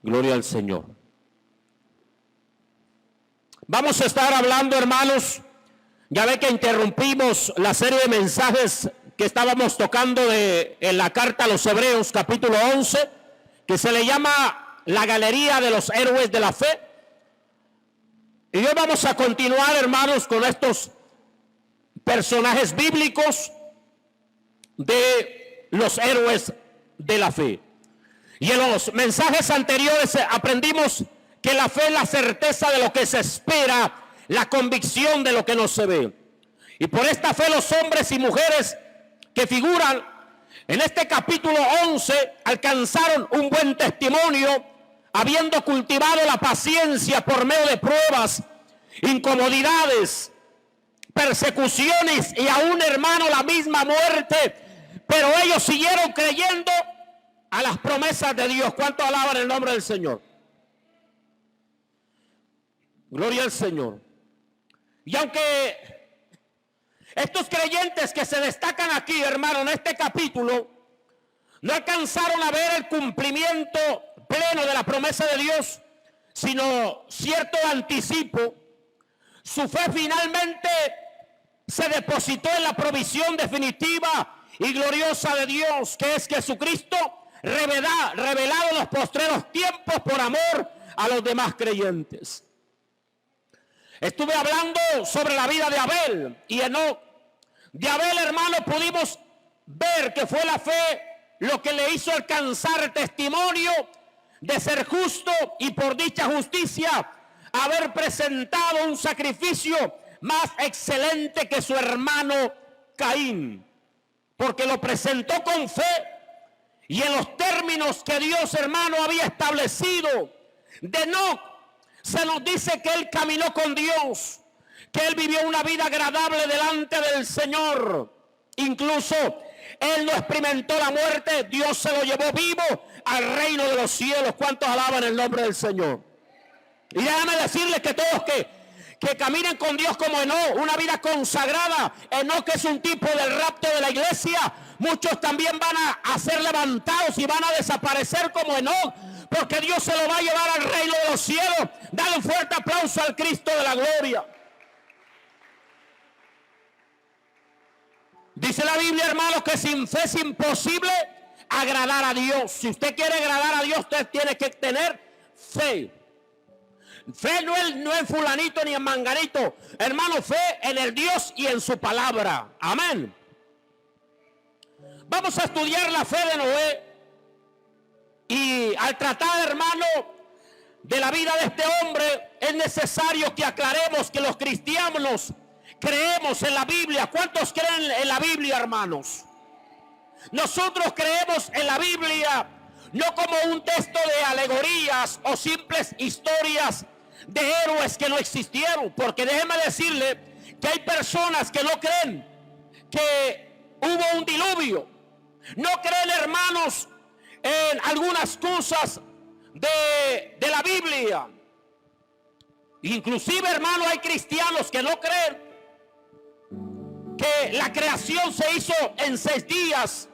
Gloria al Señor. Vamos a estar hablando, hermanos, ya ve que interrumpimos la serie de mensajes que estábamos tocando en la carta a los Hebreos, capítulo 11, que se le llama la galería de los héroes de la fe. Y hoy vamos a continuar, hermanos, con estos personajes bíblicos de los héroes de la fe. Y en los mensajes anteriores aprendimos que la fe es la certeza de lo que se espera, la convicción de lo que no se ve. Y por esta fe los hombres y mujeres que figuran en este capítulo 11 alcanzaron un buen testimonio, habiendo cultivado la paciencia por medio de pruebas, incomodidades, persecuciones y aún, hermano, la misma muerte. Pero ellos siguieron creyendo a las promesas de Dios. ¿Cuánto alaban el nombre del Señor? Gloria al Señor. Y aunque estos creyentes que se destacan aquí, hermano, en este capítulo, no alcanzaron a ver el cumplimiento pleno de la promesa de Dios, sino cierto anticipo, su fe finalmente se depositó en la provisión definitiva y gloriosa de Dios, que es Jesucristo, revelado en los postreros tiempos por amor a los demás creyentes. Estuve hablando sobre la vida de Abel y Enoc. De Abel, hermano, pudimos ver que fue la fe lo que le hizo alcanzar testimonio de ser justo y por dicha justicia haber presentado un sacrificio más excelente que su hermano Caín, porque lo presentó con fe y en los términos que Dios, hermano, había establecido. De Enoc se nos dice que él caminó con Dios, que él vivió una vida agradable delante del Señor. Incluso él no experimentó la muerte, Dios se lo llevó vivo al reino de los cielos. ¿Cuántos alaban el nombre del Señor? Y déjame decirles que todos que caminen con Dios como Enoc, una vida consagrada. Enoc es un tipo del rapto de la iglesia. Muchos también van a ser levantados y van a desaparecer como Enoc, porque Dios se lo va a llevar al reino de los cielos. Dale un fuerte aplauso al Cristo de la gloria. Dice la Biblia, hermanos, que sin fe es imposible agradar a Dios. Si usted quiere agradar a Dios, usted tiene que tener fe. Fe no es fulanito ni en manganito. Hermano, fe en el Dios y en su palabra. Amén. Vamos a estudiar la fe de Noé. Y al tratar, hermano, de la vida de este hombre, es necesario que aclaremos que los cristianos creemos en la Biblia. ¿Cuántos creen en la Biblia, hermanos? Nosotros creemos en la Biblia no como un texto de alegorías o simples historias de héroes que no existieron, porque déjeme decirle que hay personas que no creen que hubo un diluvio, no creen, hermanos, en algunas cosas de la Biblia. Inclusive, hermano, hay cristianos que no creen que la creación se hizo en 6 días,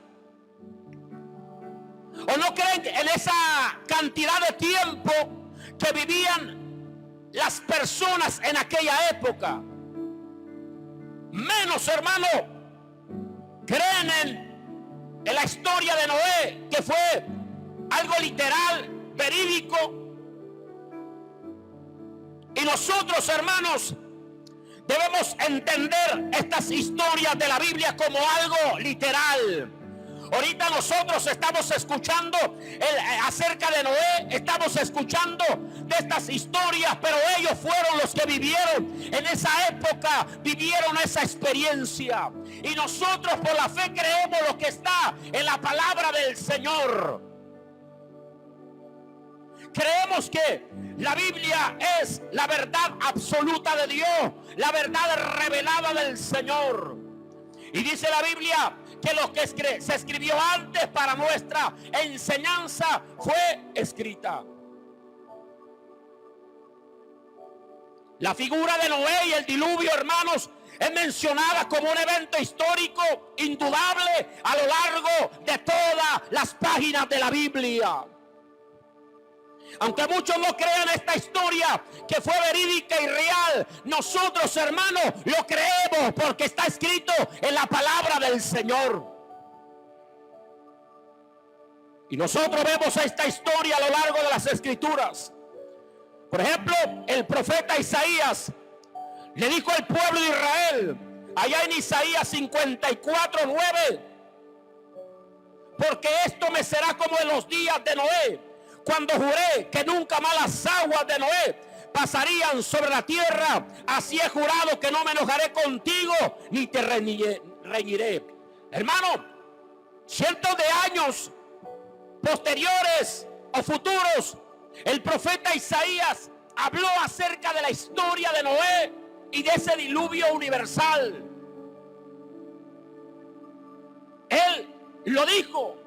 o no creen en esa cantidad de tiempo que vivían las personas en aquella época. Menos, hermano, creen en la historia de Noé, que fue algo literal, verídico. Y nosotros, hermanos, debemos entender estas historias de la Biblia como algo literal. Ahorita nosotros estamos escuchando acerca de Noé, estamos escuchando de estas historias, pero ellos fueron los que vivieron en esa época, vivieron esa experiencia. Y nosotros por la fe creemos lo que está en la palabra del Señor. Creemos que la Biblia es la verdad absoluta de Dios, la verdad revelada del Señor. Y dice la Biblia que lo que se escribió antes para nuestra enseñanza fue escrita. La figura de Noé y el diluvio, hermanos, es mencionada como un evento histórico indudable a lo largo de todas las páginas de la Biblia. Aunque muchos no crean esta historia que fue verídica y real, nosotros, hermanos, lo creemos porque está escrito en la palabra del Señor. Y nosotros vemos esta historia a lo largo de las Escrituras. Por ejemplo, el profeta Isaías le dijo al pueblo de Israel, allá en Isaías 54:9, porque esto me será como en los días de Noé, cuando juré que nunca más las aguas de Noé pasarían sobre la tierra. Así he jurado que no me enojaré contigo ni te reñiré. Hermano, cientos de años posteriores o futuros, el profeta Isaías habló acerca de la historia de Noé y de ese diluvio universal. Él lo dijo,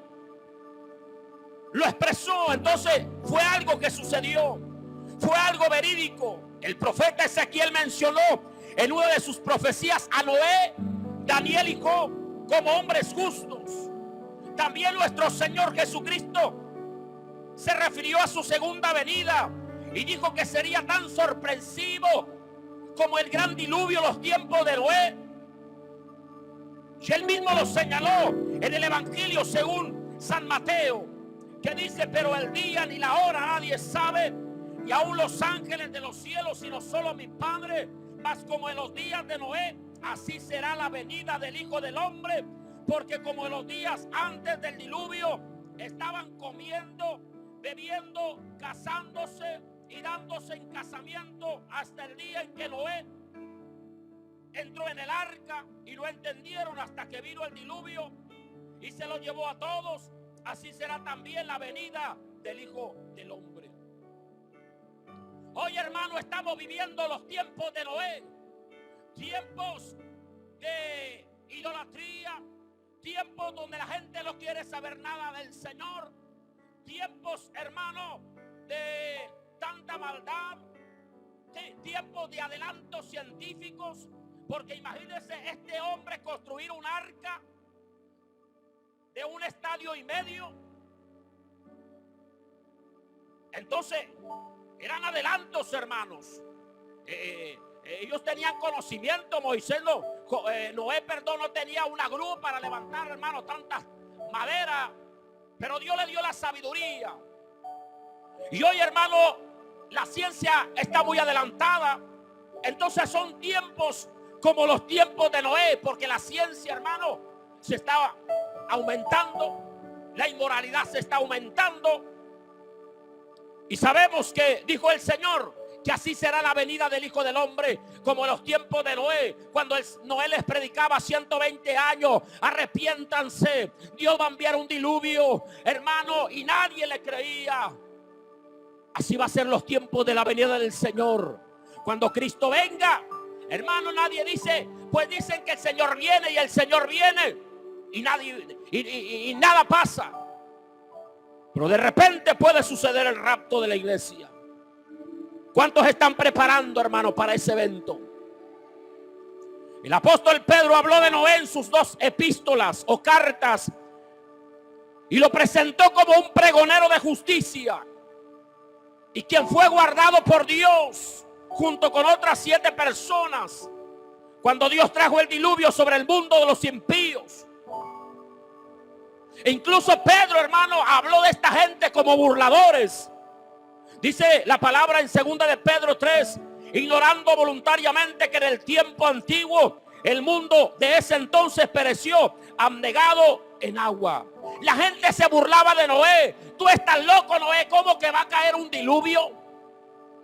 lo expresó. Entonces fue algo que sucedió, fue algo verídico. El profeta Ezequiel mencionó en una de sus profecías a Noé, Daniel y Job como hombres justos. También nuestro Señor Jesucristo se refirió a su segunda venida y dijo que sería tan sorpresivo como el gran diluvio, los tiempos de Noé. Y él mismo lo señaló en el Evangelio según San Mateo, que dice: pero el día ni la hora nadie sabe, y aún los ángeles de los cielos, sino solo mi Padre. Mas como en los días de Noé, así será la venida del Hijo del Hombre. Porque como en los días antes del diluvio, estaban comiendo, bebiendo, casándose y dándose en casamiento, hasta el día en que Noé entró en el arca, y lo entendieron hasta que vino el diluvio y se lo llevó a todos. Así será también la venida del Hijo del Hombre. Hoy, hermano, estamos viviendo los tiempos de Noé, tiempos de idolatría, tiempos donde la gente no quiere saber nada del Señor, tiempos, hermano, de tanta maldad, tiempos de adelantos científicos. Porque imagínense este hombre construir un arca de 1,5 estadios. Entonces eran adelantos, hermanos. Ellos tenían conocimiento. Moisés Noé no tenía una grúa para levantar, hermano, tantas maderas, pero Dios le dio la sabiduría. Y hoy, hermano, la ciencia está muy adelantada. Entonces son tiempos como los tiempos de Noé, porque la ciencia, hermano, se está aumentando, la inmoralidad se está aumentando. Y sabemos que dijo el Señor que así será la venida del Hijo del Hombre, como en los tiempos de Noé, cuando Noé les predicaba 120 años, arrepiéntanse, Dios va a enviar un diluvio, hermano, y nadie le creía. Así va a ser los tiempos de la venida del Señor. Cuando Cristo venga, hermano, nadie dice, pues dicen que el Señor viene y el Señor viene y nada pasa. Pero de repente puede suceder el rapto de la iglesia. ¿Cuántos están preparando, hermano, para ese evento? El apóstol Pedro habló de Noé en sus 2 epístolas o cartas y lo presentó como un pregonero de justicia y quien fue guardado por Dios junto con otras 7 personas cuando Dios trajo el diluvio sobre el mundo de los impíos. E incluso Pedro, hermano, habló de esta gente como burladores. Dice la palabra en 2 de Pedro 3, ignorando voluntariamente que en el tiempo antiguo el mundo de ese entonces pereció abnegado en agua. La gente se burlaba de Noé. Tú estás loco, Noé, ¿cómo que va a caer un diluvio?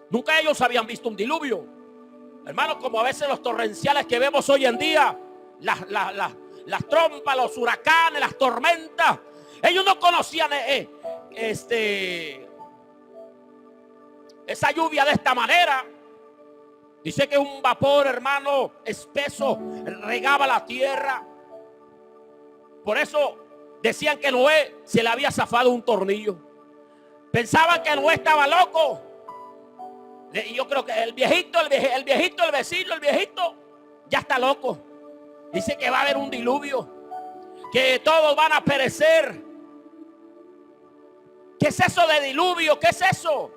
Nunca ellos habían visto un diluvio, hermano, como a veces los torrenciales que vemos hoy en día, las trompas, los huracanes, las tormentas. Ellos no conocían esa lluvia de esta manera. Dice que un vapor, hermano, espeso regaba la tierra. Por eso decían que Noé se le había zafado un tornillo. Pensaban que Noé estaba loco. Y yo creo que el viejito, el vecino, ya está loco. Dice que va a haber un diluvio, que todos van a perecer, ¿Qué es eso de diluvio? ¿Qué es eso?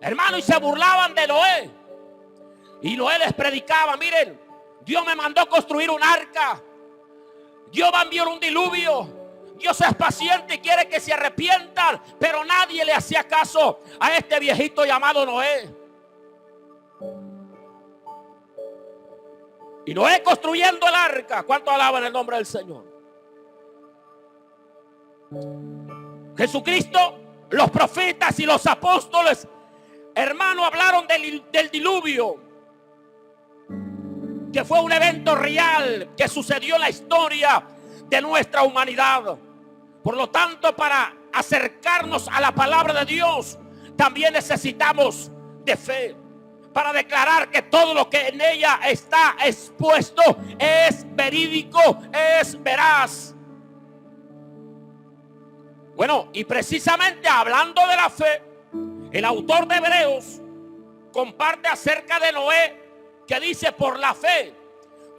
Hermano, y se burlaban de Noé. Y Noé les predicaba: miren, Dios me mandó construir un arca. Dios va a enviar un diluvio. Dios es paciente y quiere que se arrepientan. Pero nadie le hacía caso a este viejito llamado Noé. Y Noé construyendo el arca. ¿Cuánto alaban el nombre del Señor? Jesucristo, los profetas y los apóstoles, hermano, hablaron del diluvio, que fue un evento real que sucedió en la historia de nuestra humanidad. Por lo tanto, para acercarnos a la palabra de Dios, también necesitamos de fe, para declarar que todo lo que en ella está expuesto es verídico, es veraz. Bueno, y precisamente hablando de la fe, el autor de Hebreos comparte acerca de Noé, que dice: por la fe,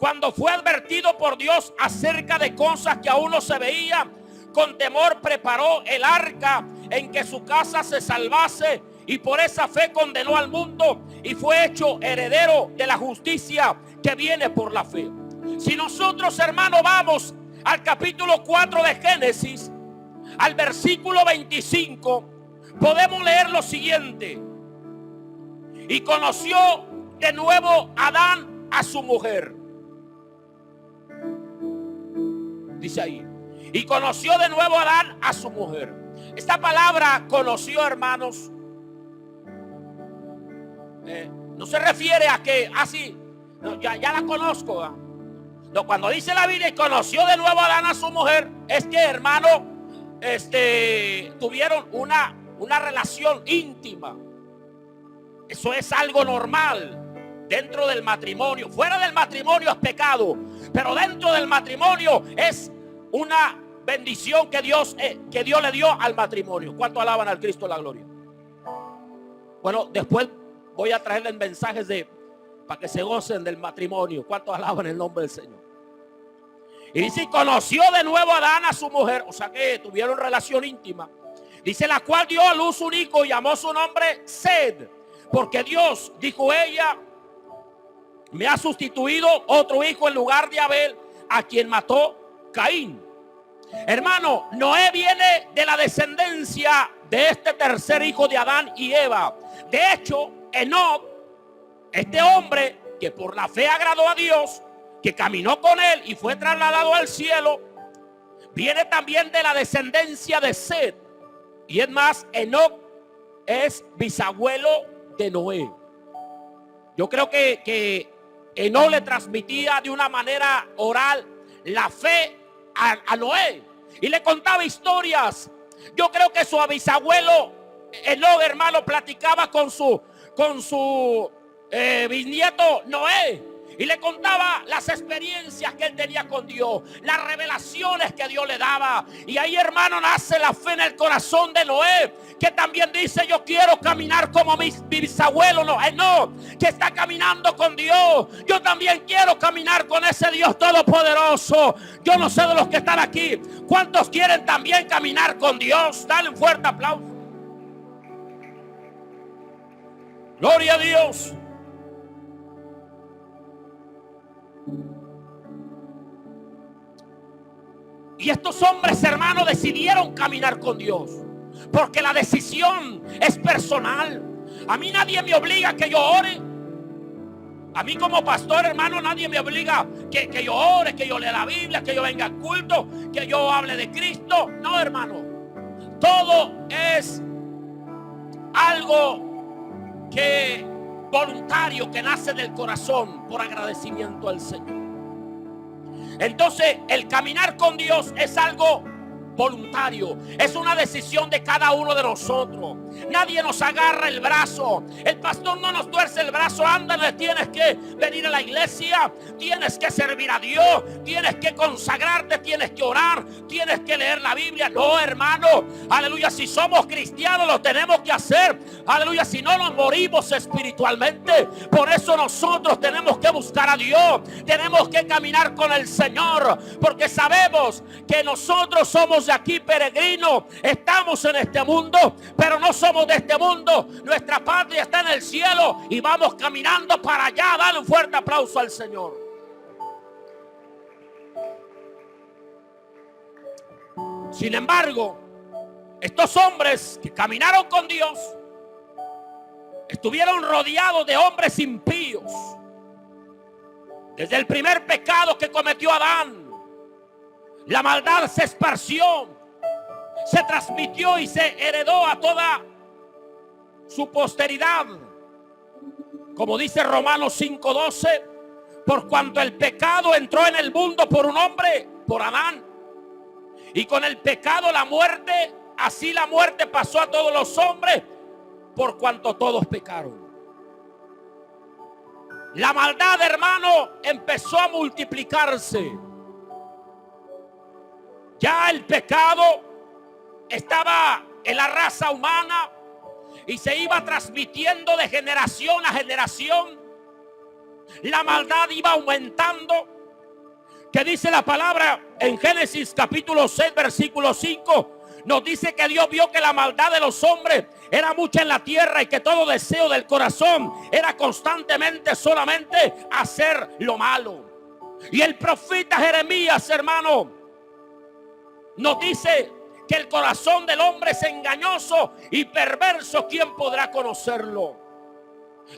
cuando fue advertido por Dios acerca de cosas que aún no se veían, con temor preparó el arca en que su casa se salvase, y por esa fe condenó al mundo y fue hecho heredero de la justicia que viene por la fe. Si nosotros, hermanos, vamos al capítulo 4 de Génesis, al versículo 25, podemos leer lo siguiente: y conoció de nuevo Adán a su mujer. Dice ahí: y conoció de nuevo Adán a su mujer. Esta palabra conoció, hermanos, no se refiere a que así, no, ya la conozco, ¿eh? No, cuando dice la Biblia: y conoció de nuevo Adán a su mujer, es que, hermano, tuvieron una relación íntima. Eso es algo normal dentro del matrimonio. Fuera del matrimonio es pecado, pero dentro del matrimonio es una bendición que Dios le dio al matrimonio. ¿Cuánto alaban al Cristo de la gloria? Bueno, después voy a traerles mensajes para que se gocen del matrimonio. ¿Cuánto alaban el nombre del Señor? Y dice: conoció de nuevo a Adán a su mujer. O sea que tuvieron relación íntima. Dice: la cual dio a luz un hijo y llamó su nombre Sed, porque Dios, dijo ella, me ha sustituido otro hijo en lugar de Abel, a quien mató Caín. Hermano, Noé viene de la descendencia de este tercer hijo de Adán y Eva. De hecho, Enoc, este hombre que por la fe agradó a Dios, que caminó con él y fue trasladado al cielo, viene también de la descendencia de Sed. Y es más, Enoc es bisabuelo de Noé. Yo creo que Enoc le transmitía de una manera oral la fe a Noé y le contaba historias. Yo creo que su bisabuelo Enoc, hermano, platicaba con su bisnieto Noé y le contaba las experiencias que él tenía con Dios, las revelaciones que Dios le daba. Y ahí, hermano, nace la fe en el corazón de Noé, que también dice: yo quiero caminar como mi bisabuelo Enoc, que está caminando con Dios. Yo también quiero caminar con ese Dios todopoderoso. Yo no sé de los que están aquí, ¿cuántos quieren también caminar con Dios? Dale un fuerte aplauso. Gloria a Dios. Y estos hombres, hermanos, decidieron caminar con Dios, porque la decisión es personal. A mí nadie me obliga a que yo ore. A mí como pastor, hermano, nadie me obliga que yo ore, que yo lea la Biblia, que yo venga al culto, que yo hable de Cristo. No, hermano. Todo es algo que voluntario, que nace del corazón por agradecimiento al Señor. Entonces, el caminar con Dios es algo voluntario, es una decisión de cada uno de nosotros. Nadie nos agarra el brazo, el pastor no nos tuerce el brazo: ándale, tienes que venir a la iglesia, tienes que servir a Dios, tienes que consagrarte, tienes que orar, tienes que leer la Biblia. No, hermano, aleluya, si somos cristianos lo tenemos que hacer, aleluya, si no nos morimos espiritualmente. Por eso nosotros tenemos que buscar a Dios, tenemos que caminar con el Señor, porque sabemos que nosotros somos somos de aquí peregrinos, estamos en este mundo, pero no somos de este mundo. Nuestra patria está en el cielo y vamos caminando para allá. Dale un fuerte aplauso al Señor. Sin embargo, estos hombres que caminaron con Dios estuvieron rodeados de hombres impíos. Desde el primer pecado que cometió Adán, la maldad se esparció, se transmitió y se heredó a toda su posteridad. Como dice Romanos 5:12, por cuanto el pecado entró en el mundo por un hombre, por Adán, y con el pecado la muerte, así la muerte pasó a todos los hombres, por cuanto todos pecaron. La maldad, hermano, empezó a multiplicarse. Ya el pecado estaba en la raza humana y se iba transmitiendo de generación a generación. La maldad iba aumentando. Que dice la palabra en Génesis capítulo 6 versículo 5, nos dice que Dios vio que la maldad de los hombres era mucha en la tierra y que todo deseo del corazón era constantemente solamente hacer lo malo. Y el profeta Jeremías, hermano, nos dice que el corazón del hombre es engañoso y perverso. ¿Quién podrá conocerlo?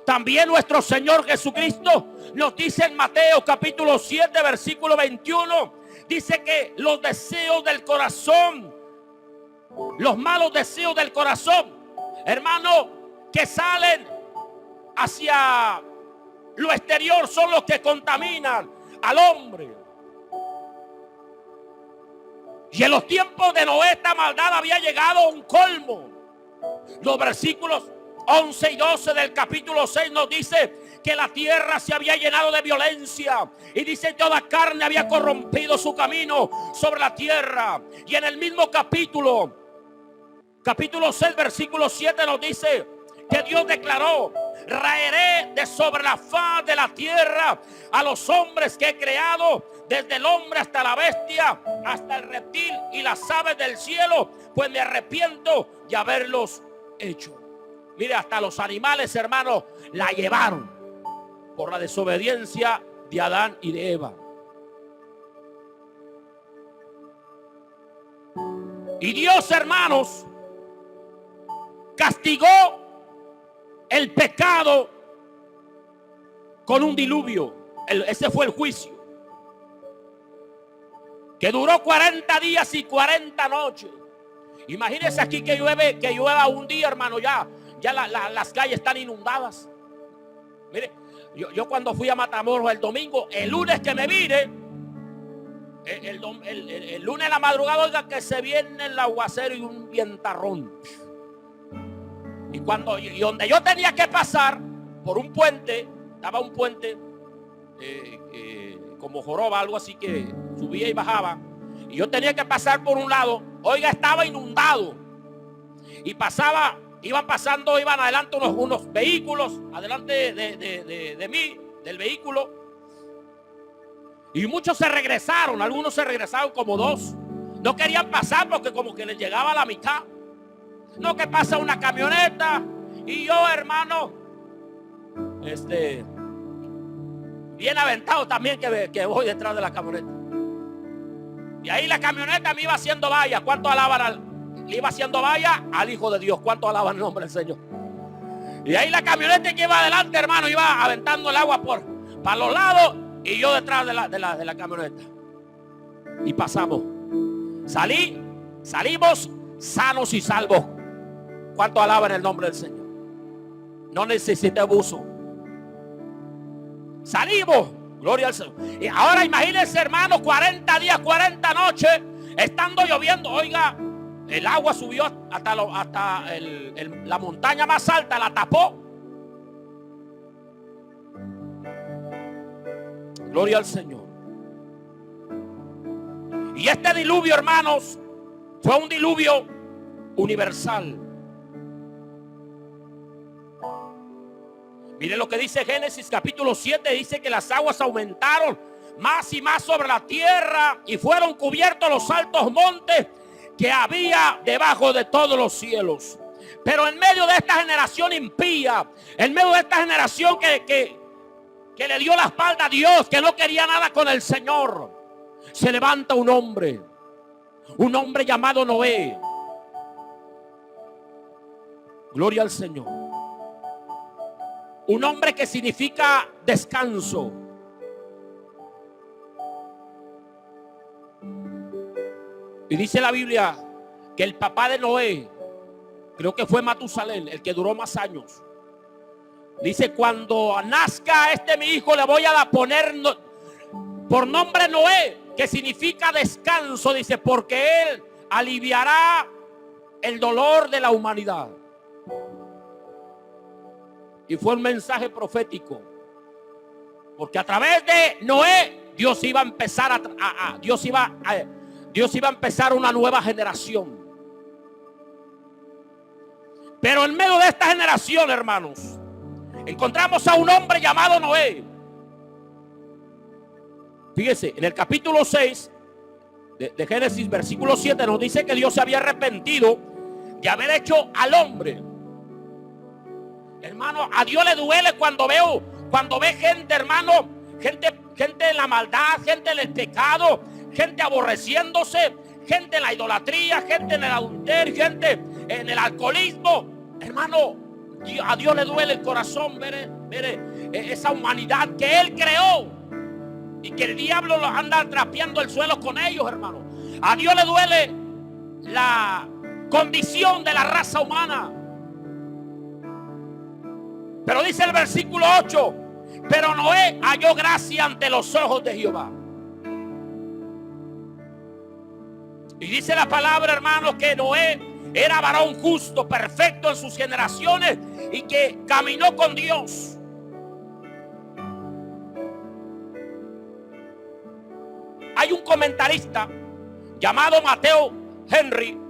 También nuestro Señor Jesucristo nos dice en Mateo capítulo 7 versículo 21, dice que los deseos del corazón, los malos deseos del corazón, hermano, que salen hacia lo exterior, son los que contaminan al hombre. Y en los tiempos de Noé esta maldad había llegado a un colmo. Los versículos 11 y 12 del capítulo 6 nos dice que la tierra se había llenado de violencia. Y dice toda carne había corrompido su camino sobre la tierra. Y en el mismo capítulo 6 versículo 7 nos dice que Dios declaró: raeré de sobre la faz de la tierra a los hombres que he creado, desde el hombre hasta la bestia, hasta el reptil y las aves del cielo, pues me arrepiento de haberlos hecho. Mire, hasta los animales, hermanos, la llevaron por la desobediencia de Adán y de Eva. Y Dios, hermanos, castigó el pecado con un diluvio. Ese fue el juicio, que duró 40 días y 40 noches. Imagínense aquí que llueva un día, hermano, ya las calles están inundadas. Mire, yo cuando fui a Matamoros el domingo, el lunes que me vine, el lunes en la madrugada, oiga que se viene el aguacero y un vientarrón. Y donde yo tenía que pasar por un puente, estaba un puente como joroba, algo así, que subía y bajaba, y yo tenía que pasar por un lado, oiga, estaba inundado. Y iban adelante unos vehículos, adelante de mí, del vehículo. Y muchos se regresaron, algunos se regresaron como dos. No querían pasar porque como que les llegaba a la mitad. No, que pasa una camioneta. Y yo, hermano, bien aventado también que voy detrás de la camioneta. Y ahí la camioneta me iba haciendo valla. ¿Cuánto alaban le iba haciendo valla al Hijo de Dios? ¿Cuánto alaban el nombre del Señor? Y ahí la camioneta que iba adelante, hermano, iba aventando el agua para los lados, y yo detrás de la camioneta. Y pasamos. Salimos sanos y salvos. ¿Cuánto alaban el nombre del Señor? No necesité buzo. Salimos. Gloria al Señor. Y ahora imagínense, hermano, 40 días, 40 noches, estando lloviendo. Oiga, el agua subió hasta la montaña más alta, la tapó. Gloria al Señor. Y este diluvio, hermanos, fue un diluvio universal. Miren lo que dice Génesis capítulo 7. Dice que las aguas aumentaron más y más sobre la tierra y fueron cubiertos los altos montes que había debajo de todos los cielos. Pero en medio de esta generación impía, en medio de esta generación que le dio la espalda a Dios, que no quería nada con el Señor, se levanta un hombre llamado Noé. Gloria al Señor. Un hombre que significa descanso. Y dice la Biblia que el papá de Noé, creo que fue Matusalén, el que duró más años. Dice: cuando nazca mi hijo, le voy a poner por nombre Noé, que significa descanso. Dice, porque él aliviará el dolor de la humanidad. Y fue un mensaje profético, porque a través de Noé Dios iba a empezar Dios iba a empezar una nueva generación. Pero en medio de esta generación, hermanos, encontramos a un hombre llamado Noé. Fíjese, en el capítulo 6 de Génesis, versículo 7, nos dice que Dios se había arrepentido de haber hecho al hombre. Hermano, a Dios le duele cuando ve gente, hermano, gente en la maldad, gente en el pecado, gente aborreciéndose, gente en la idolatría, gente en el adulterio, gente en el alcoholismo. Hermano, a Dios le duele el corazón ver esa humanidad que Él creó y que el diablo los anda trapeando el suelo con ellos, hermano. A Dios le duele la condición de la raza humana. Pero dice el versículo 8: pero Noé halló gracia ante los ojos de Jehová. Y dice la palabra, hermano, que Noé era varón justo, perfecto en sus generaciones, y que caminó con Dios. Hay un comentarista llamado Mateo Henry,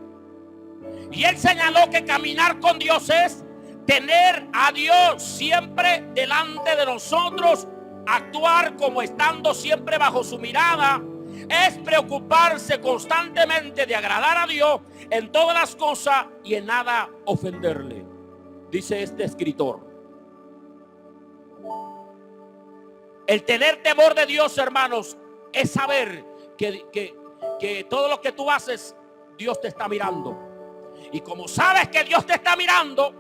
y él señaló que caminar con Dios es tener a Dios siempre delante de nosotros, actuar como estando siempre bajo su mirada, es preocuparse constantemente de agradar a Dios en todas las cosas y en nada ofenderle, dice este escritor. El tener temor de Dios, hermanos, es saber que todo lo que tú haces, Dios te está mirando. Y como sabes que Dios te está mirando,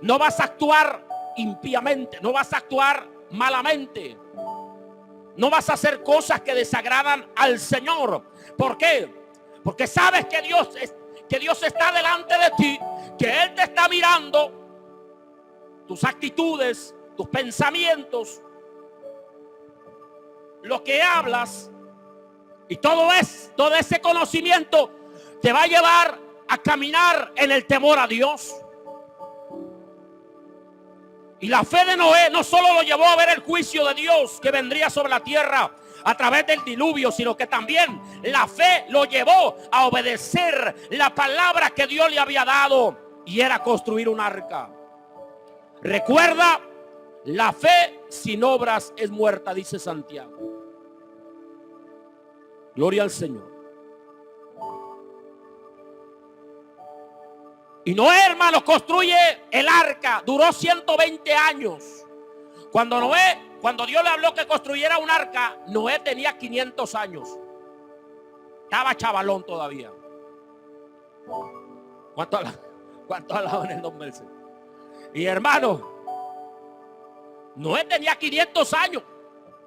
no vas a actuar impíamente, no vas a actuar malamente, no vas a hacer cosas que desagradan al Señor. ¿Por qué? Porque sabes que Dios está delante de ti, que Él te está mirando, tus actitudes, tus pensamientos, lo que hablas, y todo ese conocimiento te va a llevar a caminar en el temor a Dios. Y la fe de Noé no solo lo llevó a ver el juicio de Dios que vendría sobre la tierra a través del diluvio, sino que también la fe lo llevó a obedecer la palabra que Dios le había dado, y era construir un arca. Recuerda, la fe sin obras es muerta, dice Santiago. Gloria al Señor. Y Noé, hermanos, construye el arca. Duró 120 años. Cuando Dios le habló que construyera un arca, Noé tenía 500 años. Estaba chavalón todavía. ¿Cuánto alaban el nombre del Señor? Y hermano, Noé tenía 500 años.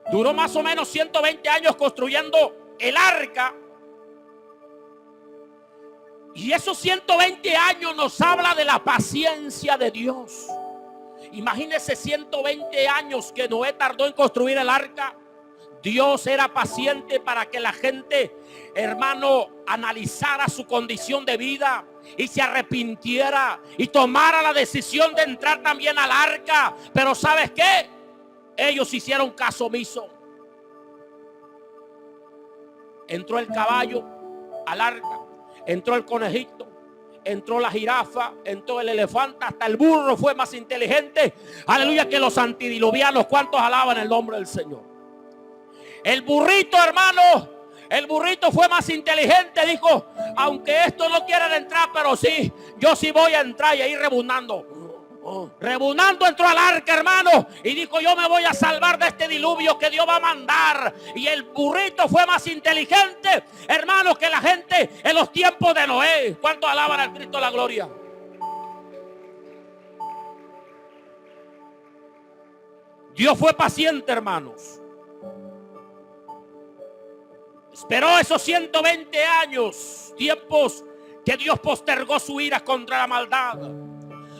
Duró más o menos 120 años construyendo el arca. Y esos 120 años nos habla de la paciencia de Dios. Imagínense 120 años que Noé tardó en construir el arca. Dios era paciente para que la gente, hermano, analizara su condición de vida y se arrepintiera y tomara la decisión de entrar también al arca. Pero ¿sabes qué? Ellos hicieron caso omiso. Entró el caballo al arca, entró el conejito, entró la jirafa, entró el elefante, hasta el burro fue más inteligente, aleluya, que los antidiluvianos. ¿Cuántos alaban el nombre del Señor? El burrito, hermano, El burrito fue más inteligente, dijo, aunque esto no quieran entrar, pero sí, yo sí voy a entrar. Y ahí rebunando entró al arca, hermano, y dijo, yo me voy a salvar de este diluvio que Dios va a mandar. Y el burrito fue más inteligente, hermano, que la gente en los tiempos de Noé. ¿Cuánto alaban al Cristo de la gloria? Dios fue paciente, hermanos. Esperó esos 120 años, tiempos que Dios postergó su ira contra la maldad.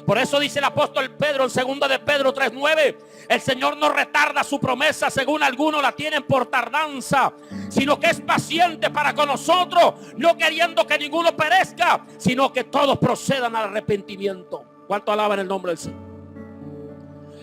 Por eso dice el apóstol Pedro en 2 de Pedro 3:9, el Señor no retarda su promesa, según algunos la tienen por tardanza, sino que es paciente para con nosotros, no queriendo que ninguno perezca, sino que todos procedan al arrepentimiento. ¿Cuánto alaban el nombre del Señor?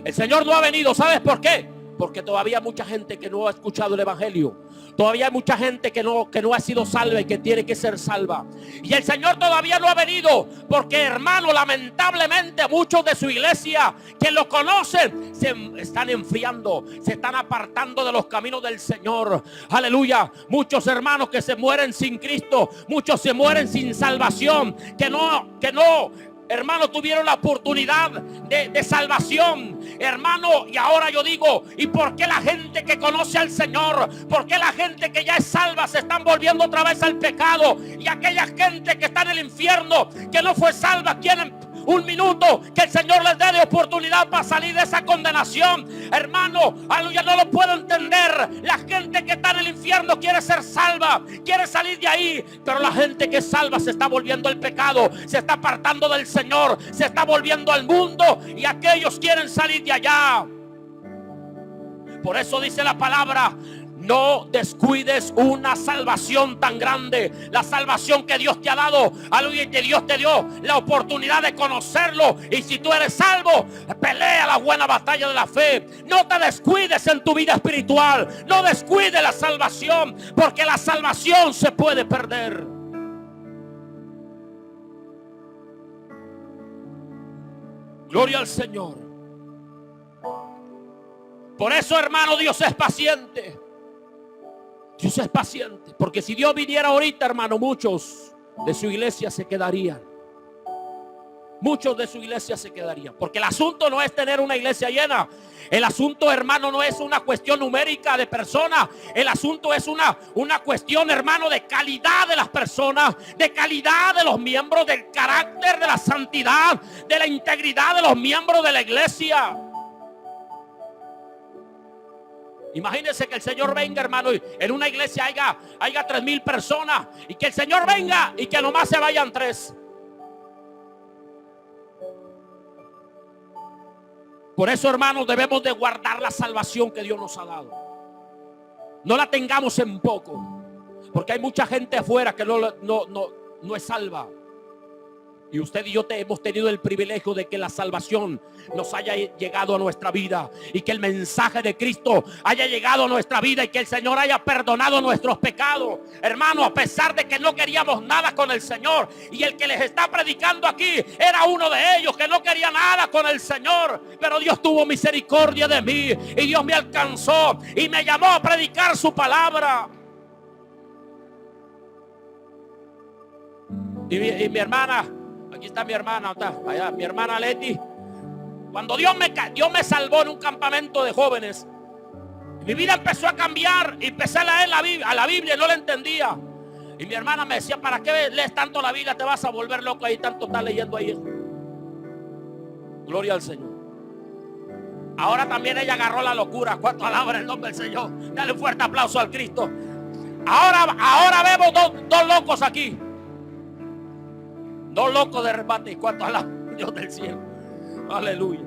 El Señor no ha venido, ¿sabes por qué? Porque todavía hay mucha gente que no ha escuchado el evangelio. Todavía hay mucha gente que no ha sido salva y que tiene que ser salva. Y el Señor todavía no ha venido porque, hermano, lamentablemente muchos de su iglesia que lo conocen se están enfriando, se están apartando de los caminos del Señor. Aleluya. Muchos hermanos que se mueren sin Cristo, muchos se mueren sin salvación, que no hermano, tuvieron la oportunidad de salvación, hermano. Y ahora yo digo, ¿y por qué la gente que conoce al Señor, por qué la gente que ya es salva se están volviendo otra vez al pecado? Y aquella gente que está en el infierno, que no fue salva, quieren un minuto que el Señor les dé de oportunidad para salir de esa condenación. Hermano, aleluya, no lo puedo entender. La gente que está en el infierno quiere ser salva, quiere salir de ahí, pero la gente que es salva se está volviendo al pecado, se está apartando del Señor, se está volviendo al mundo, y aquellos quieren salir de allá. Por eso dice la palabra: no descuides una salvación tan grande, la salvación que Dios te ha dado, aleluya, que Dios te dio la oportunidad de conocerlo. Y si tú eres salvo, pelea la buena batalla de la fe. No te descuides en tu vida espiritual, no descuides la salvación, porque la salvación se puede perder. Gloria al Señor. Por eso, hermano, Dios es paciente. Dios es paciente, porque si Dios viniera ahorita, hermano, muchos de su iglesia se quedarían. Muchos de su iglesia se quedarían, porque el asunto no es tener una iglesia llena. El asunto, hermano, no es una cuestión numérica de personas. El asunto es una cuestión, hermano, de calidad de las personas, de calidad de los miembros, del carácter, de la santidad, de la integridad de los miembros de la iglesia. Imagínense que el Señor venga, hermano, y en una iglesia haya 3,000 personas, y que el Señor venga y que nomás se vayan 3. Por eso, hermanos, debemos de guardar la salvación que Dios nos ha dado. No la tengamos en poco, porque hay mucha gente afuera que no es salva. Y usted y yo hemos tenido el privilegio de que la salvación nos haya llegado a nuestra vida, y que el mensaje de Cristo haya llegado a nuestra vida, y que el Señor haya perdonado nuestros pecados. Hermano, a pesar de que no queríamos nada con el Señor, y el que les está predicando aquí era uno de ellos que no quería nada con el Señor, pero Dios tuvo misericordia de mí, y Dios me alcanzó y me llamó a predicar su palabra. Y mi hermana, aquí está mi hermana, está allá, mi hermana Leti. Cuando Dios me salvó en un campamento de jóvenes, mi vida empezó a cambiar y empecé a leer la Biblia y no la entendía. Y mi hermana me decía: ¿para qué lees tanto la Biblia? Te vas a volver loco ahí, tanto estás leyendo ahí. Gloria al Señor. Ahora también ella agarró la locura. ¿Cuánto alaban el nombre del Señor? Dale un fuerte aplauso al Cristo. Ahora vemos dos locos aquí. 2 locos de remate. ¿Cuánto alaban Dios del cielo? Aleluya.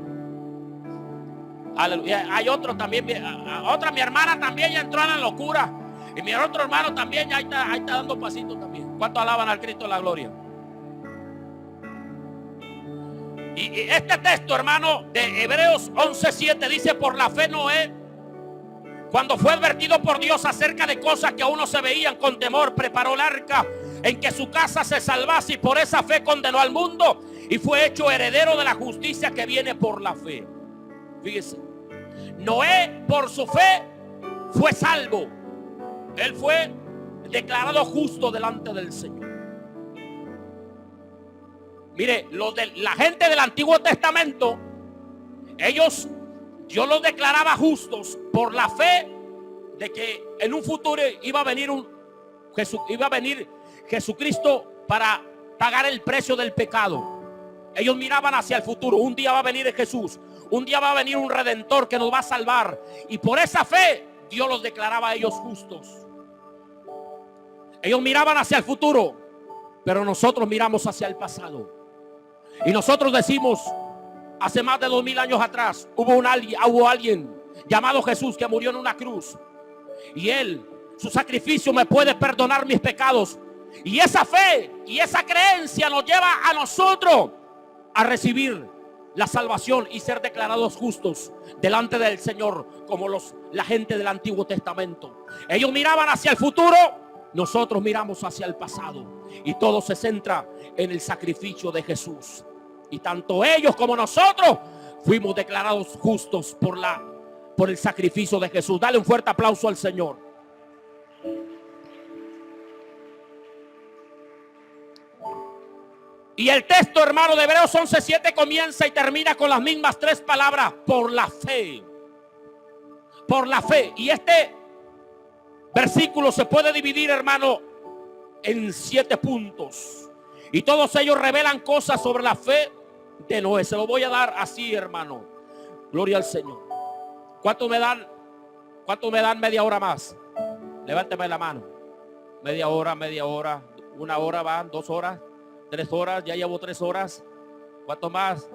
Aleluya. Hay otro también, mi hermana también ya entró en la locura. Y mi otro hermano también ya ahí está dando pasitos también. ¿Cuánto alaban al Cristo de la gloria? Y este texto, hermano, de Hebreos 11:7 dice: por la fe Noé, cuando fue advertido por Dios acerca de cosas que aún no se veían, con temor preparó el arca en que su casa se salvase, y por esa fe condenó al mundo y fue hecho heredero de la justicia que viene por la fe. Fíjese, Noé por su fe fue salvo. Él fue declarados justos delante del Señor. Mire, la gente del Antiguo Testamento, ellos, Dios los declaraba justos por la fe de que en un futuro iba a venir Jesucristo para pagar el precio del pecado. Ellos miraban hacia el futuro. Un día va a venir Jesús. Un día va a venir un Redentor que nos va a salvar. Y por esa fe Dios los declaraba a ellos justos. Ellos miraban hacia el futuro, pero nosotros miramos hacia el pasado. Y nosotros decimos, hace más de 2000 años atrás hubo alguien llamado Jesús que murió en una cruz. Y Él, su sacrificio me puede perdonar mis pecados. Y esa fe y esa creencia nos lleva a nosotros a recibir la salvación y ser declarados justos delante del Señor, como la gente del Antiguo Testamento. Ellos miraban hacia el futuro, nosotros miramos hacia el pasado. Y todo se centra en el sacrificio de Jesús. Y tanto ellos como nosotros fuimos declarados justos por el sacrificio de Jesús. Dale un fuerte aplauso al Señor. Y el texto, hermano, de Hebreos 11:7 comienza y termina con las mismas 3 palabras: por la fe. Por la fe. Y este versículo se puede dividir, hermano, en 7 puntos. Y todos ellos revelan cosas sobre la fe de Noé. Se lo voy a dar así, hermano. Gloria al Señor. ¿Cuánto me dan media hora más? Levánteme la mano. Media hora. 1 hora van, 2 horas. 3 horas, ya llevo 3 horas. ¿Cuánto más?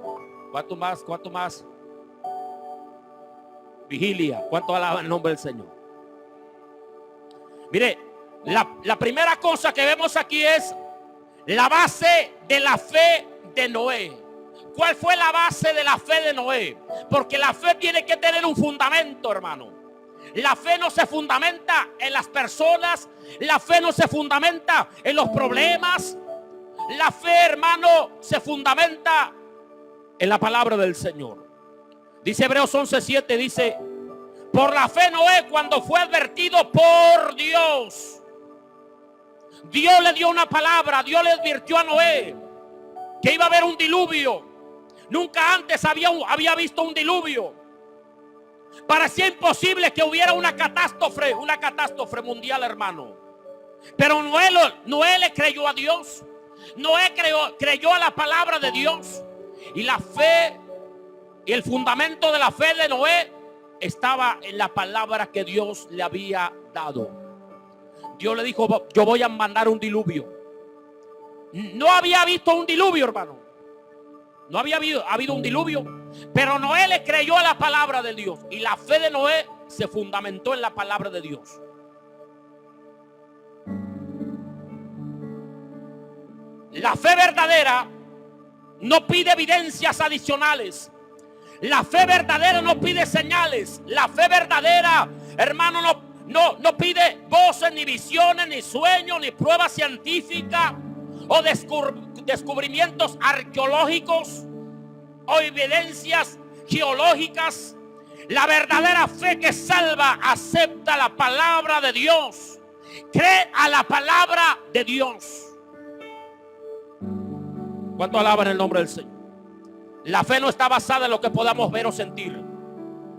Vigilia. ¿Cuánto alaba el nombre del Señor? Mire, la primera cosa que vemos aquí es la base de la fe de Noé. ¿Cuál fue la base de la fe de Noé? Porque la fe tiene que tener un fundamento, hermano. La fe no se fundamenta en las personas. La fe no se fundamenta en los problemas. La fe, hermano, se fundamenta en la palabra del Señor. Dice Hebreos 11:7, dice: por la fe Noé, cuando fue advertido por Dios, Dios le dio una palabra. Dios le advirtió a Noé que iba a haber un diluvio. Nunca antes había visto un diluvio. Parecía imposible que hubiera una catástrofe mundial, hermano. Pero Noé le creyó a Dios. Noé creyó a la palabra de Dios. Y la fe y el fundamento de la fe de Noé estaba en la palabra que Dios le había dado. Dios le dijo: yo voy a mandar un diluvio. No había visto un diluvio, hermano. No había habido un diluvio. Pero Noé le creyó a la palabra de Dios. Y la fe de Noé se fundamentó en la palabra de Dios. La fe verdadera no pide evidencias adicionales. La fe verdadera no pide señales. La fe verdadera, hermano, no pide voces, ni visiones, ni sueños, ni pruebas científicas o descubrimientos arqueológicos o evidencias geológicas. La verdadera fe que salva acepta la palabra de Dios. Cree a la palabra de Dios. ¿Cuánto alaban el nombre del Señor? La fe no está basada en lo que podamos ver o sentir,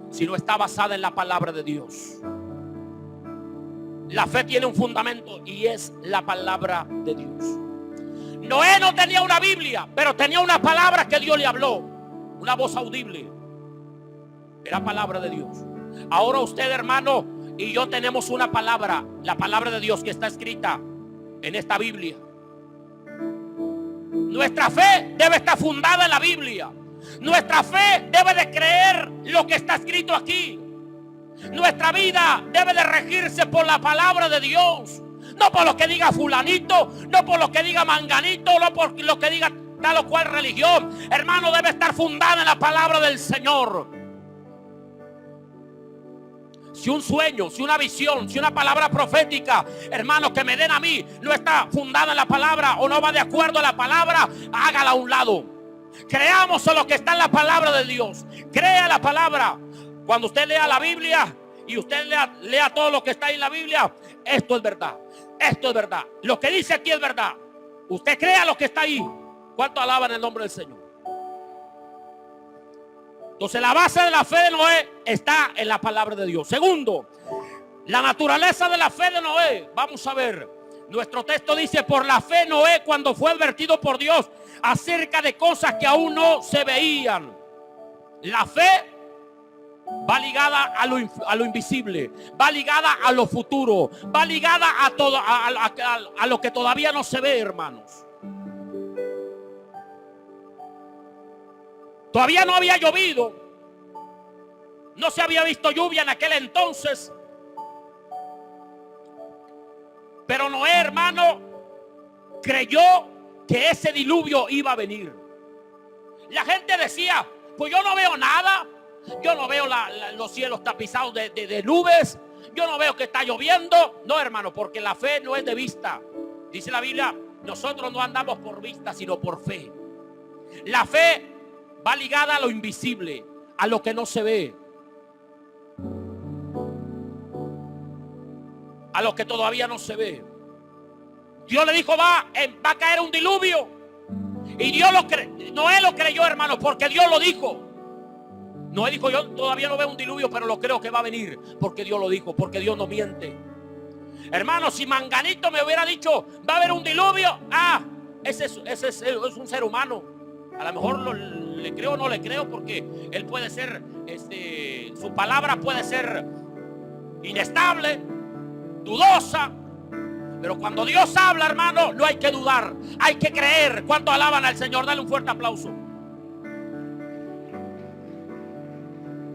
sino está basada en la palabra de Dios. La fe tiene un fundamento y es la palabra de Dios. Noé no tenía una Biblia, pero tenía una palabra que Dios le habló. Una voz audible. Era palabra de Dios. Ahora usted, hermano, y yo tenemos una palabra. La palabra de Dios que está escrita en esta Biblia. Nuestra fe debe estar fundada en la Biblia. Nuestra fe debe de creer lo que está escrito aquí. Nuestra vida debe de regirse por la palabra de Dios. No por lo que diga fulanito, no por lo que diga manganito, no por lo que diga tal o cual religión. Hermano, debe estar fundada en la palabra del Señor. Si un sueño, si una visión, si una palabra profética, hermanos, que me den a mí, no está fundada en la palabra o no va de acuerdo a la palabra, hágala a un lado. Creamos en lo que está en la palabra de Dios. Crea la palabra. Cuando usted lea la Biblia y usted lea todo lo que está ahí en la Biblia, esto es verdad. Esto es verdad. Lo que dice aquí es verdad. Usted crea lo que está ahí. ¿Cuánto alaban el nombre del Señor? Entonces la base de la fe de Noé está en la palabra de Dios. Segundo, la naturaleza de la fe de Noé. Vamos a ver. Nuestro texto dice: por la fe Noé, cuando fue advertido por Dios acerca de cosas que aún no se veían. La fe va ligada a lo invisible, va ligada a lo futuro, va ligada a todo, a lo que todavía no se ve, hermanos. Todavía no había llovido, no se había visto lluvia en aquel entonces, pero Noé, hermano, creyó que ese diluvio iba a venir. La gente decía: pues yo no veo nada, yo no veo los cielos tapizados de nubes, yo no veo que está lloviendo. No, hermano, porque la fe no es de vista. Dice la Biblia: nosotros no andamos por vista, sino por fe. La fe va ligada a lo invisible, a lo que no se ve, a lo que todavía no se ve. Dios le dijo: va a caer un diluvio. Y Noé lo creyó, hermano, porque Dios lo dijo. Noé dijo: yo todavía no veo un diluvio, pero lo creo que va a venir, porque Dios lo dijo, porque Dios no miente. Hermano, si Manganito me hubiera dicho: va a haber un diluvio, ese es un ser humano. A lo mejor le creo o no le creo, porque él puede ser, su palabra puede ser inestable, dudosa. Pero cuando Dios habla, hermano, no hay que dudar, hay que creer. ¿Cuánto alaban al Señor? Dale un fuerte aplauso.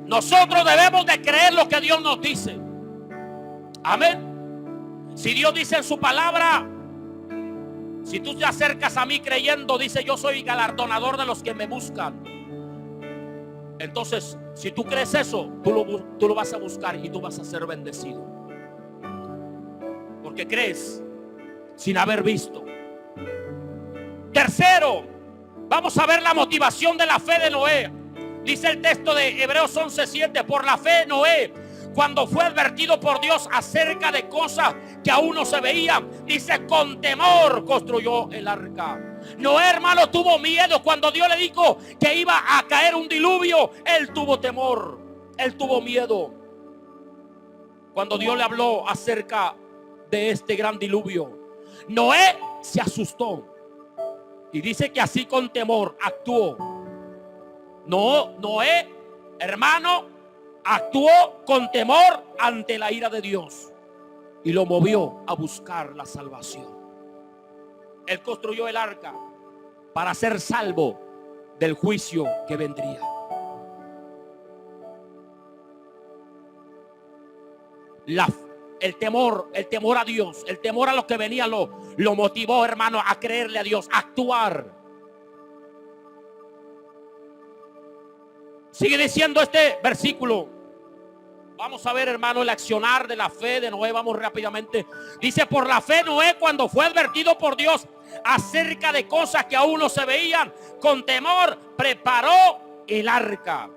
Nosotros debemos de creer lo que Dios nos dice. Amén. Si Dios dice en su palabra: si tú te acercas a mí creyendo, dice: yo soy galardonador de los que me buscan. Entonces, si tú crees eso, tú lo vas a buscar y tú vas a ser bendecido. Porque crees sin haber visto. Tercero, vamos a ver la motivación de la fe de Noé. Dice el texto de Hebreos 11:7: por la fe Noé, cuando fue advertido por Dios acerca de cosas que aún no se veían, dice, con temor construyó el arca. Noé, hermano, tuvo miedo cuando Dios le dijo que iba a caer un diluvio. Él tuvo temor, él tuvo miedo cuando Dios le habló acerca de este gran diluvio. Noé se asustó y dice que así con temor actuó. Noé, hermano, actuó con temor ante la ira de Dios y lo movió a buscar la salvación. Él construyó el arca para ser salvo del juicio que vendría. El temor a Dios, el temor a lo que venía lo motivó, hermano, a creerle a Dios, a actuar. Sigue diciendo este versículo. Vamos a ver, hermano, el accionar de la fe de Noé. Vamos rápidamente. Dice: por la fe Noé, cuando fue advertido por Dios acerca de cosas que aún no se veían, con temor preparó el arca.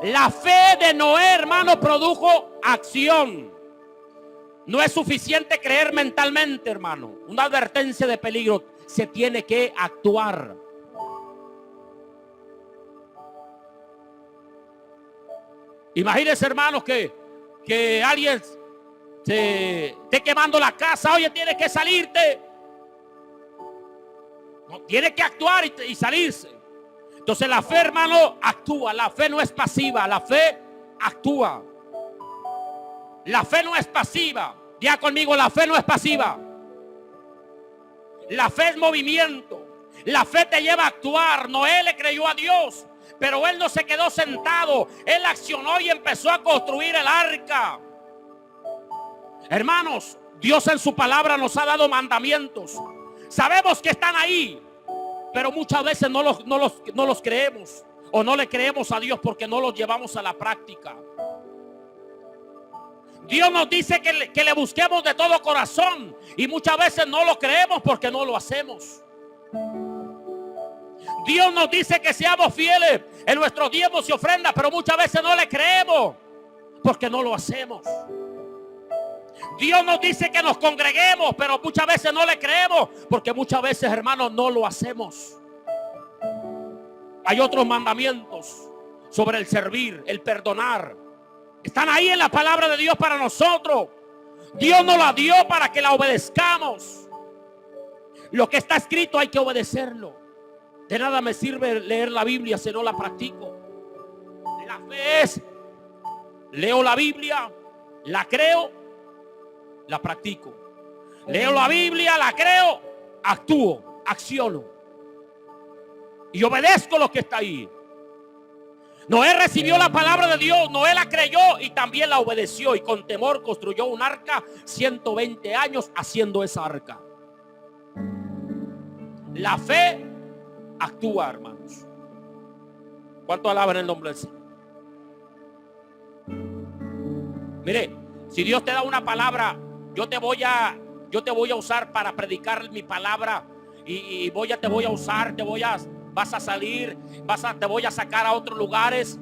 La fe de Noé, hermano, produjo acción. No es suficiente creer mentalmente, hermano. Una advertencia de peligro, se tiene que actuar. Imagínense, hermanos, que alguien se esté quemando la casa. Oye, tienes que salirte. No, tiene que actuar y salirse. Entonces la fe, hermano, actúa. La fe no es pasiva, la fe actúa. La fe no es pasiva. Diga conmigo: la fe no es pasiva. La fe es movimiento. La fe te lleva a actuar. Noé le creyó a Dios, pero él no se quedó sentado. Él accionó y empezó a construir el arca. Hermanos, Dios en su palabra nos ha dado mandamientos. Sabemos que están ahí, pero muchas veces no los creemos, o no le creemos a Dios porque no los llevamos a la práctica. Dios nos dice que le busquemos de todo corazón, y muchas veces no lo creemos porque no lo hacemos. Dios nos dice que seamos fieles en nuestros diezmos y ofrendas, pero muchas veces no le creemos porque no lo hacemos. Dios nos dice que nos congreguemos, pero muchas veces no le creemos, porque muchas veces, hermanos, no lo hacemos. Hay otros mandamientos sobre el servir, el perdonar. Están ahí en la palabra de Dios para nosotros. Dios nos la dio para que la obedezcamos. Lo que está escrito hay que obedecerlo. De nada me sirve leer la Biblia si no la practico. La fe es: leo la Biblia, la creo, la practico. Leo la Biblia, la creo, actúo, acciono y obedezco lo que está ahí. Noé recibió la palabra de Dios, Noé la creyó y también la obedeció, y con temor construyó un arca, 120 años haciendo esa arca. La fe actúa, hermanos. ¿Cuánto alaban el nombre del Señor? Mire, si Dios te da una palabra, yo te voy a usar para predicar mi palabra, y te voy a usar, vas a salir, te voy a sacar a otros lugares.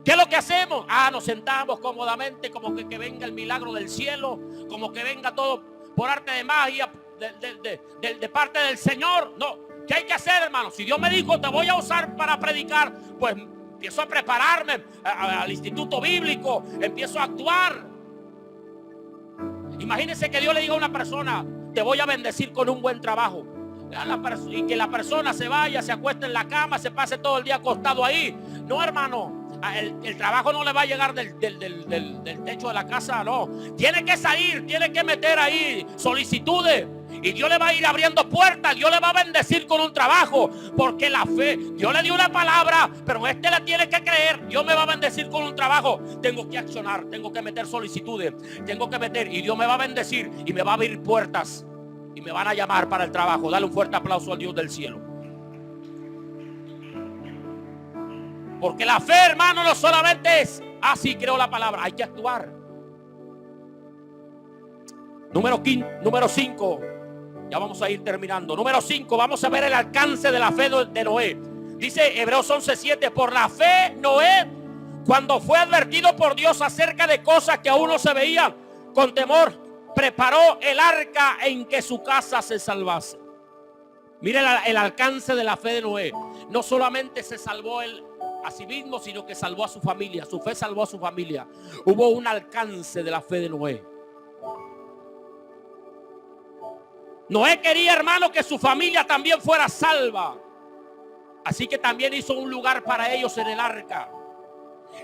¿Qué es lo que hacemos? Nos sentamos cómodamente, como que venga el milagro del cielo, como que venga todo por arte de magia de parte del Señor. No, ¿qué hay que hacer, hermano? Si Dios me dijo, te voy a usar para predicar, pues empiezo a prepararme al instituto bíblico, empiezo a actuar. Imagínense que Dios le diga a una persona: te voy a bendecir con un buen trabajo, y que la persona se vaya, se acueste en la cama, se pase todo el día acostado ahí. No, hermano, el trabajo no le va a llegar del techo de la casa, no. Tiene que salir, tiene que meter ahí solicitudes, y Dios le va a ir abriendo puertas. Dios le va a bendecir con un trabajo, porque la fe, Dios le dio una palabra, pero este le tiene que creer. Dios me va a bendecir con un trabajo, tengo que accionar, tengo que meter solicitudes, tengo que meter, y Dios me va a bendecir y me va a abrir puertas, y me van a llamar para el trabajo. Dale un fuerte aplauso al Dios del cielo. Porque la fe, hermano, no solamente es: así creo la palabra. Hay que actuar. Número 5. Ya vamos a ir terminando. Número 5, vamos a ver el alcance de la fe de Noé. Dice Hebreos 11:7: por la fe Noé, cuando fue advertido por Dios acerca de cosas que aún no se veían, con temor preparó el arca en que su casa se salvase. Mire el alcance de la fe de Noé. No solamente se salvó él a sí mismo, sino que salvó a su familia. Su fe salvó a su familia. Hubo un alcance de la fe de Noé. Noé quería, hermano, que su familia también fuera salva. Así que también hizo un lugar para ellos en el arca.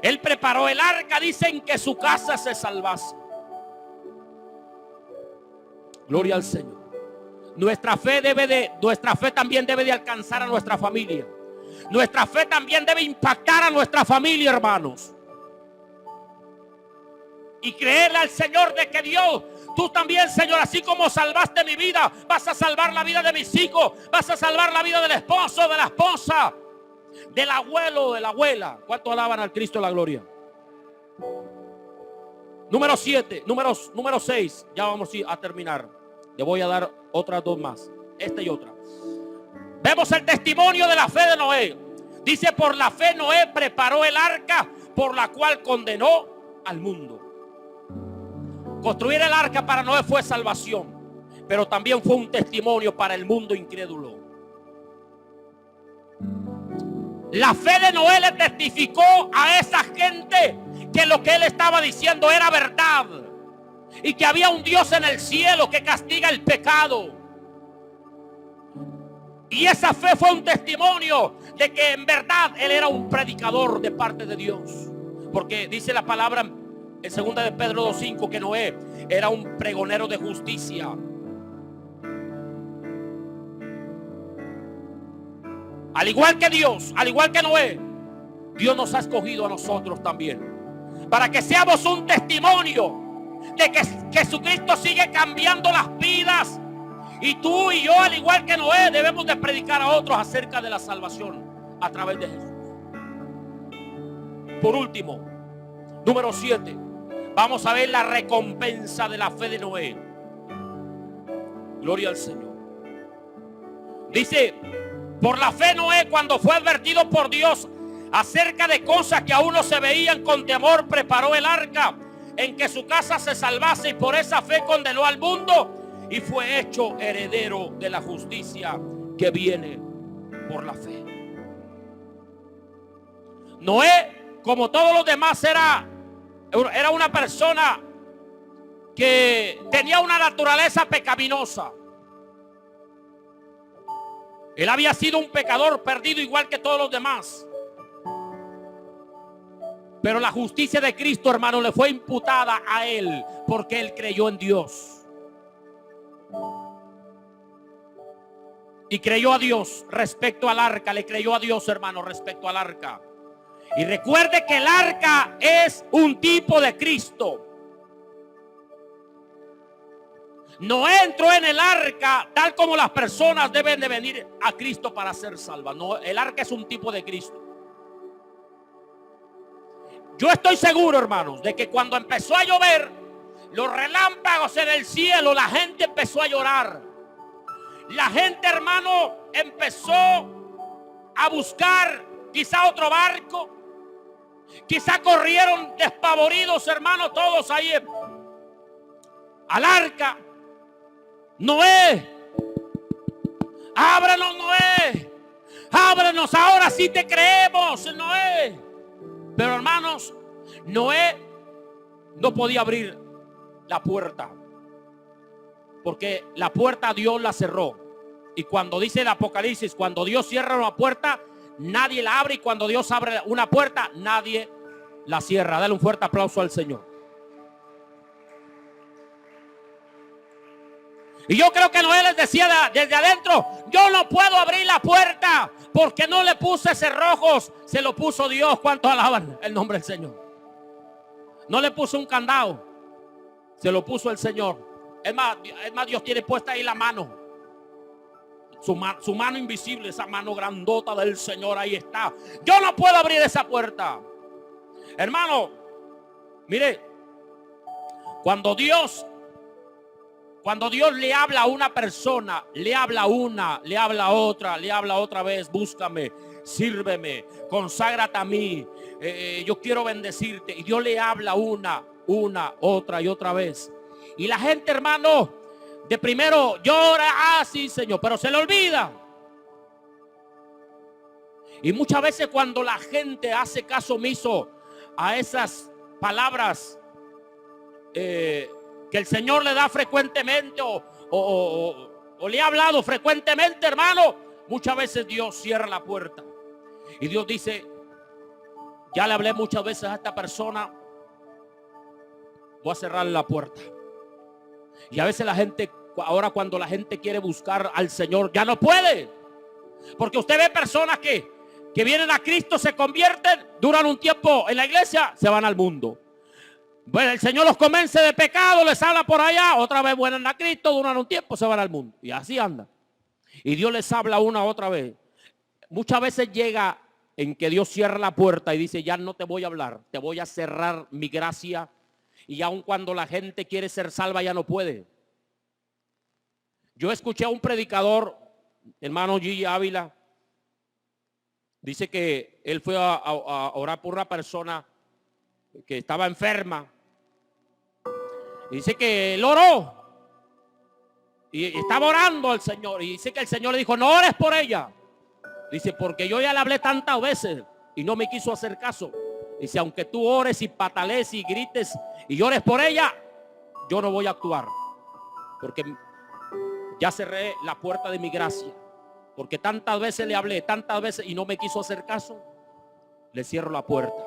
Él preparó el arca, dicen, que su casa se salvase. Gloria al Señor. Nuestra fe también debe de alcanzar a nuestra familia. Nuestra fe también debe impactar a nuestra familia, hermanos. Y creerle al Señor de que Dios, tú también, Señor, así como salvaste mi vida, vas a salvar la vida de mis hijos, vas a salvar la vida del esposo, de la esposa, del abuelo, de la abuela. ¿Cuánto alaban al Cristo de la gloria? Número 6. Ya vamos a terminar. Le voy a dar otras 2 más. Esta y otra. Vemos el testimonio de la fe de Noé. Dice: por la fe Noé preparó el arca, por la cual condenó al mundo. Construir el arca para Noé fue salvación, pero también fue un testimonio para el mundo incrédulo. La fe de Noé le testificó a esa gente que lo que él estaba diciendo era verdad, y que había un Dios en el cielo que castiga el pecado. Y esa fe fue un testimonio de que en verdad él era un predicador de parte de Dios. Porque dice la palabra en 2 de Pedro 2:5 que Noé era un pregonero de justicia. Al igual que Dios, al igual que Noé, Dios nos ha escogido a nosotros también, para que seamos un testimonio de que Jesucristo sigue cambiando las vidas. Y tú y yo, al igual que Noé, debemos de predicar a otros acerca de la salvación a través de Jesús. Por último, número 7, vamos a ver la recompensa de la fe de Noé. Gloria al Señor. Dice: por la fe Noé, cuando fue advertido por Dios acerca de cosas que aún no se veían, con temor preparó el arca en que su casa se salvase, y por esa fe condenó al mundo y fue hecho heredero de la justicia que viene por la fe. Noé, como todos los demás, era una persona que tenía una naturaleza pecaminosa. Él había sido un pecador perdido igual que todos los demás. Pero la justicia de Cristo, hermano, le fue imputada a él porque él creyó en Dios. Y creyó a Dios respecto al arca. Le creyó a Dios, hermano, respecto al arca. Y recuerde que el arca es un tipo de Cristo. No entró en el arca tal como las personas deben de venir a Cristo para ser salvas. No, el arca es un tipo de Cristo. Yo estoy seguro, hermanos, de que cuando empezó a llover, los relámpagos en el cielo, la gente empezó a llorar. La gente, hermano, empezó a buscar quizá otro barco. Quizá corrieron despavoridos, hermano, todos ahí al arca. Noé, ábranos, Noé, ábranos, ahora sí te creemos, Noé. Pero, hermanos, Noé no podía abrir la puerta, porque la puerta Dios la cerró. Y cuando dice el Apocalipsis, cuando Dios cierra una puerta, nadie la abre, y cuando Dios abre una puerta, nadie la cierra. Dale un fuerte aplauso al Señor. Y yo creo que Noé les decía desde adentro: yo no puedo abrir la puerta porque no le puse cerrojos, se lo puso Dios. ¿Cuántos alaban el nombre del Señor? No le puso un candado, se lo puso el Señor. Es más, Dios tiene puesta ahí la mano, su mano invisible, esa mano grandota del Señor, ahí está. Yo no puedo abrir esa puerta. Hermano, mire, cuando Dios le habla a una persona, le habla a una, le habla a otra, le habla otra vez: búscame, sírveme, conságrate a mí, yo quiero bendecirte. Y Dios le habla una, otra y otra vez. Y la gente, hermano, de primero llora: sí, Señor, pero se le olvida. Y muchas veces cuando la gente hace caso omiso a esas palabras que el Señor le da frecuentemente o le ha hablado frecuentemente, hermano, muchas veces Dios cierra la puerta. Y Dios dice: ya le hablé muchas veces a esta persona, voy a cerrar la puerta. Y a veces la gente, ahora cuando la gente quiere buscar al Señor, ya no puede. Porque usted ve personas que vienen a Cristo, se convierten, duran un tiempo en la iglesia, se van al mundo. Bueno, el Señor los convence de pecado, les habla por allá, otra vez vuelven a Cristo, duran un tiempo, se van al mundo. Y así anda. Y Dios les habla una otra vez. Muchas veces llega en que Dios cierra la puerta y dice: ya no te voy a hablar, te voy a cerrar mi gracia. Y aun cuando la gente quiere ser salva, ya no puede. Yo escuché a un predicador, hermano G. Ávila, dice que él fue a orar por una persona que estaba enferma. Dice que él oró y estaba orando al Señor, y dice que el Señor le dijo: no ores por ella. Dice: porque yo ya le hablé tantas veces y no me quiso hacer caso. Dice: aunque tú ores y patalees y grites y llores por ella, yo no voy a actuar, porque ya cerré la puerta de mi gracia. Porque tantas veces le hablé, tantas veces, y no me quiso hacer caso, le cierro la puerta.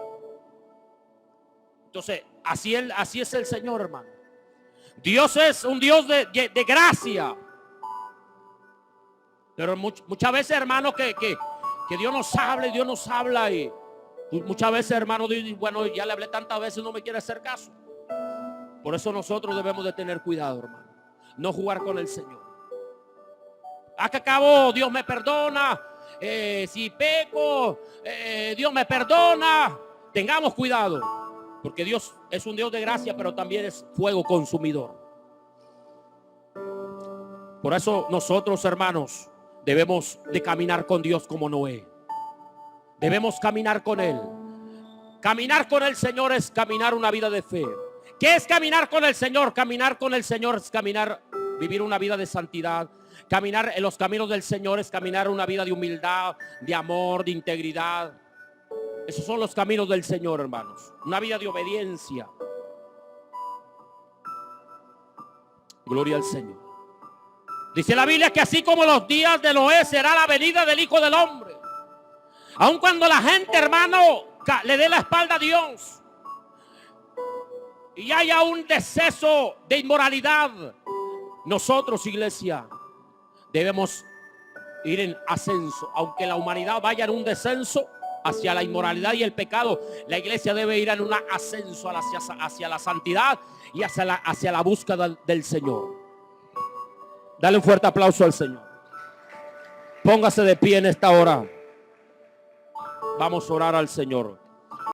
Entonces, así es el Señor, hermano. Dios es un Dios de gracia. Pero muchas veces, hermano, que Dios nos habla y muchas veces, hermano, bueno, ya le hablé tantas veces, no me quiere hacer caso. Por eso nosotros debemos de tener cuidado, hermano, no jugar con el Señor. ¿A qué acabó? Dios me perdona, si peco, Dios me perdona. Tengamos cuidado, porque Dios es un Dios de gracia, pero también es fuego consumidor. Por eso nosotros, hermanos, debemos de caminar con Dios como Noé. Debemos caminar con Él. Caminar con el Señor es caminar una vida de fe. ¿Qué es caminar con el Señor? Caminar con el Señor es caminar, vivir una vida de santidad. Caminar en los caminos del Señor es caminar una vida de humildad, de amor, de integridad. Esos son los caminos del Señor, hermanos. Una vida de obediencia. Gloria al Señor. Dice la Biblia que así como los días de Noé será la venida del Hijo del Hombre. Aun cuando la gente, hermano, le dé la espalda a Dios y haya un deceso de inmoralidad, nosotros, iglesia, debemos ir en ascenso. Aunque la humanidad vaya en un descenso hacia la inmoralidad y el pecado, la iglesia debe ir en un ascenso hacia la santidad y hacia la búsqueda del Señor. Dale un fuerte aplauso al Señor. Póngase de pie en esta hora. Vamos a orar al Señor.